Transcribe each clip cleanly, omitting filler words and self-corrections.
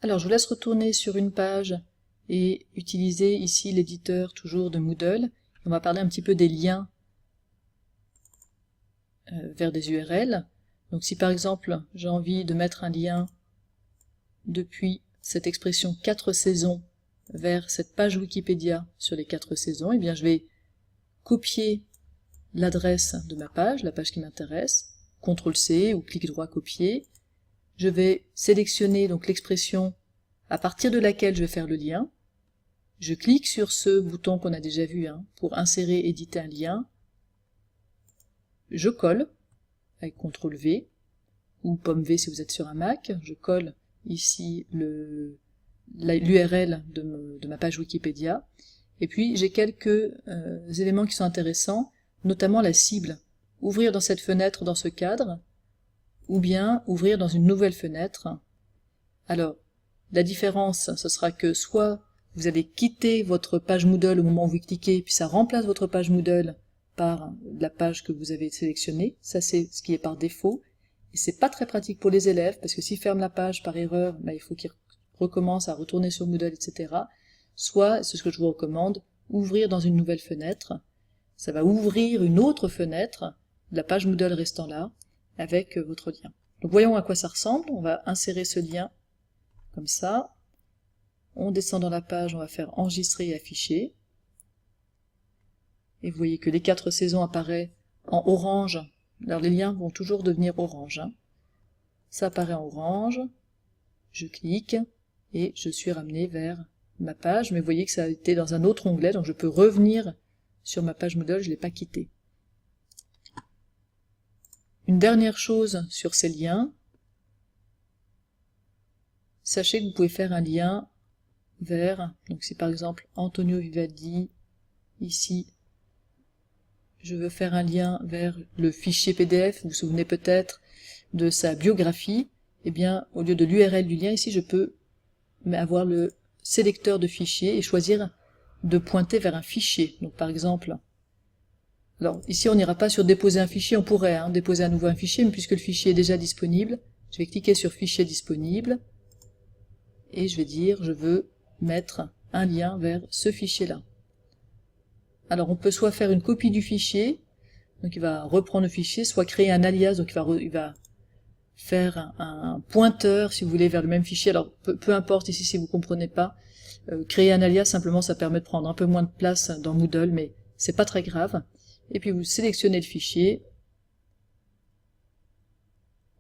Alors, je vous laisse retourner sur une page et utiliser ici l'éditeur toujours de Moodle. On va parler un petit peu des liens vers des URL. Donc si par exemple j'ai envie de mettre un lien depuis cette expression 4 saisons vers cette page Wikipédia sur les 4 saisons, eh bien je vais copier l'adresse de ma page, la page qui m'intéresse, CTRL-C ou clic droit copier. Je vais sélectionner donc l'expression à partir de laquelle je vais faire le lien. Je clique sur ce bouton qu'on a déjà vu pour insérer, éditer un lien. Je colle avec CTRL-V ou pomme-V si vous êtes sur un Mac. Je colle ici l'URL de ma page Wikipédia. Et puis j'ai quelques éléments qui sont intéressants, notamment la cible. Ouvrir dans cette fenêtre dans ce cadre, ou bien ouvrir dans une nouvelle fenêtre. Alors, la différence, ce sera que soit vous allez quitter votre page Moodle au moment où vous cliquez, puis ça remplace votre page Moodle par la page que vous avez sélectionnée. Ça, c'est ce qui est par défaut. Et c'est pas très pratique pour les élèves, parce que s'ils ferment la page par erreur, il faut qu'ils recommencent à retourner sur Moodle, etc. Soit, c'est ce que je vous recommande, ouvrir dans une nouvelle fenêtre. Ça va ouvrir une autre fenêtre, la page Moodle restant là, avec votre lien. Donc voyons à quoi ça ressemble. On va insérer ce lien comme ça. On descend dans la page, on va faire enregistrer et afficher. Et vous voyez que les 4 saisons apparaissent en orange. Alors les liens vont toujours devenir orange. Ça apparaît en orange. Je clique et je suis ramené vers ma page. Mais vous voyez que ça a été dans un autre onglet, donc je peux revenir sur ma page Moodle, je ne l'ai pas quitté. Une dernière chose sur ces liens. Sachez que vous pouvez faire un lien vers, donc si par exemple Antonio Vivaldi, ici, je veux faire un lien vers le fichier PDF, vous vous souvenez peut-être de sa biographie, eh bien au lieu de l'URL du lien, ici je peux avoir le sélecteur de fichiers et choisir de pointer vers un fichier. Donc par exemple, alors ici on n'ira pas sur déposer un fichier, on pourrait déposer à nouveau un fichier, mais puisque le fichier est déjà disponible, je vais cliquer sur fichier disponible, et je vais dire je veux mettre un lien vers ce fichier-là. Alors on peut soit faire une copie du fichier, donc il va reprendre le fichier, soit créer un alias, donc il va faire un pointeur, si vous voulez, vers le même fichier. Alors peu importe ici si vous ne comprenez pas, créer un alias, simplement ça permet de prendre un peu moins de place dans Moodle, mais c'est pas très grave. Et puis vous sélectionnez le fichier,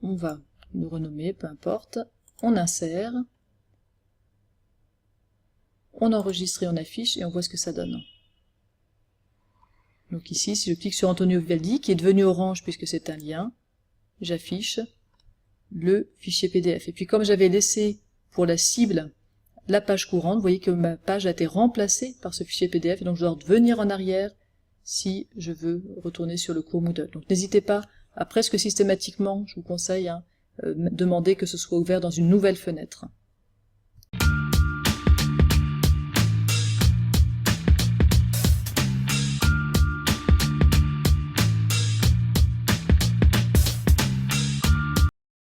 on va le renommer, peu importe, on insère, on enregistre et on affiche, et on voit ce que ça donne. Donc ici, si je clique sur Antonio Vivaldi, qui est devenu orange puisque c'est un lien, j'affiche le fichier PDF. Et puis comme j'avais laissé pour la cible la page courante, vous voyez que ma page a été remplacée par ce fichier PDF, et donc je dois revenir en arrière si je veux retourner sur le cours Moodle. Donc n'hésitez pas à presque systématiquement, je vous conseille, demander que ce soit ouvert dans une nouvelle fenêtre.